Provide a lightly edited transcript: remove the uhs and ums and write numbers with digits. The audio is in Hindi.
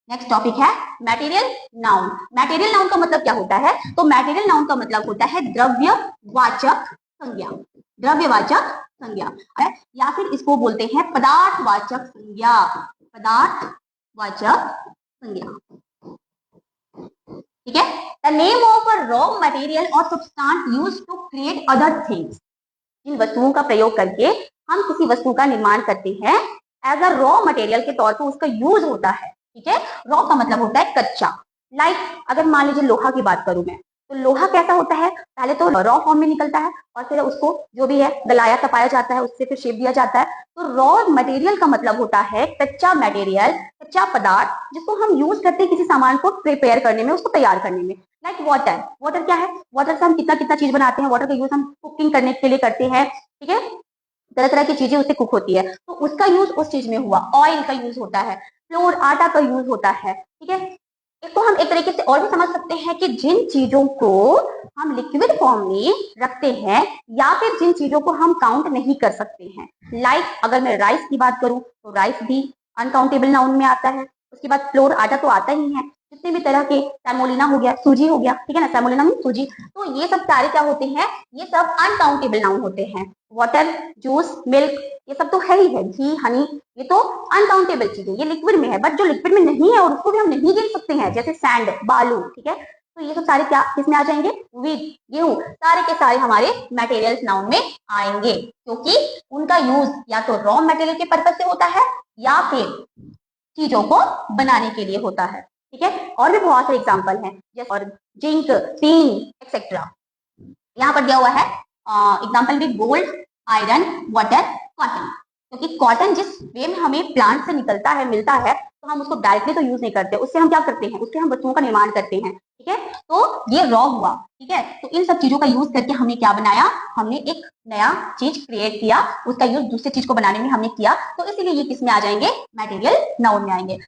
नेक्स्ट टॉपिक है मैटेरियल नाउन। मैटेरियल नाउन का मतलब क्या होता है? तो मैटेरियल नाउन का मतलब होता है द्रव्यवाचक संज्ञा। द्रव्यवाचक संज्ञा है, या फिर इसको बोलते हैं पदार्थवाचक संज्ञा। पदार्थवाचक संज्ञा, ठीक है। The name of a raw material और substance used to create other things. इन वस्तुओं का प्रयोग करके हम किसी वस्तु का निर्माण करते हैं, एज अ रॉ मटेरियल के तौर पर उसका यूज होता है, ठीक है। रॉ का मतलब होता है कच्चा। लाइक अगर मान लीजिए लोहा की बात करूं मैं, तो लोहा कैसा होता है? पहले तो रॉ फॉर्म में निकलता है और फिर उसको जो भी है गलाया तपाया जाता है, उससे फिर शेप दिया जाता है। तो रॉ मटेरियल का मतलब होता है कच्चा मटेरियल, कच्चा पदार्थ, जिसको हम यूज करते हैं किसी सामान को प्रिपेयर करने में, उसको तैयार करने में। Like water. वाटर क्या है? वाटर से हम कितना कितना चीज बनाते हैं। वाटर का यूज हम कुकिंग करने के लिए करते हैं, ठीक है। तरह तरह की चीजें उससे कुक होती है, तो उसका यूज उस चीज में हुआ। ऑयल का यूज होता है, फ्लोर आटा का यूज होता है, ठीक है। इसको हम एक तरीके से और भी समझ सकते हैं कि जिन चीजों को हम लिक्विड फॉर्म में रखते हैं, या फिर जिन चीजों को हम काउंट नहीं कर सकते हैं। लाइक अगर मैं राइस की बात करूं, तो राइस भी अनकाउंटेबल नाउन में आता है। उसके बाद फ्लोर आटा तो आता ही है, जितने भी तरह के, सैमोलिना हो गया, सूजी हो गया, ठीक है ना, सैमोलिना में सूजी। तो ये सब सारे क्या होते हैं? ये सब अनकाउंटेबल नाउन होते हैं। वाटर, जूस, मिल्क, ये सब तो है ही है, घी, हनी, ये तो अनकाउंटेबल चीज है, ये लिक्विड में है। बट जो लिक्विड में नहीं है और उसको भी हम नहीं गिन सकते हैं, जैसे सैंड, बालू, ठीक है। तो ये सब सारे क्या किसमें आ जाएंगे? वीट, गेहूं, सारे के सारे हमारे मटेरियल्स नाउन में आएंगे, क्योंकि उनका यूज या तो रॉ मटेरियल के पर्पज से होता है, या फिर चीजों को बनाने के लिए होता है, ठीक है। और भी बहुत सारे एग्जाम्पल हैं, जैसे और जिंक, टीन, एक्सेट्रा। यहाँ पर दिया हुआ है एग्जाम्पल भी गोल्ड, आयरन, वाटर, कॉटन। क्योंकि कॉटन जिस वे में हमें प्लांट से निकलता है, मिलता है, तो हम उसको डायरेक्टली तो यूज नहीं करते, उससे हम क्या करते हैं? उससे हम वस्तुओं का निर्माण करते हैं, ठीक है। तो ये रॉ हुआ, ठीक है। तो इन सब चीजों का यूज करके हमने क्या बनाया? हमने एक नया चीज क्रिएट किया, उसका यूज दूसरी चीज को बनाने में हमने किया, तो इसीलिए ये किस में आ जाएंगे? मटेरियल नाउन में आएंगे।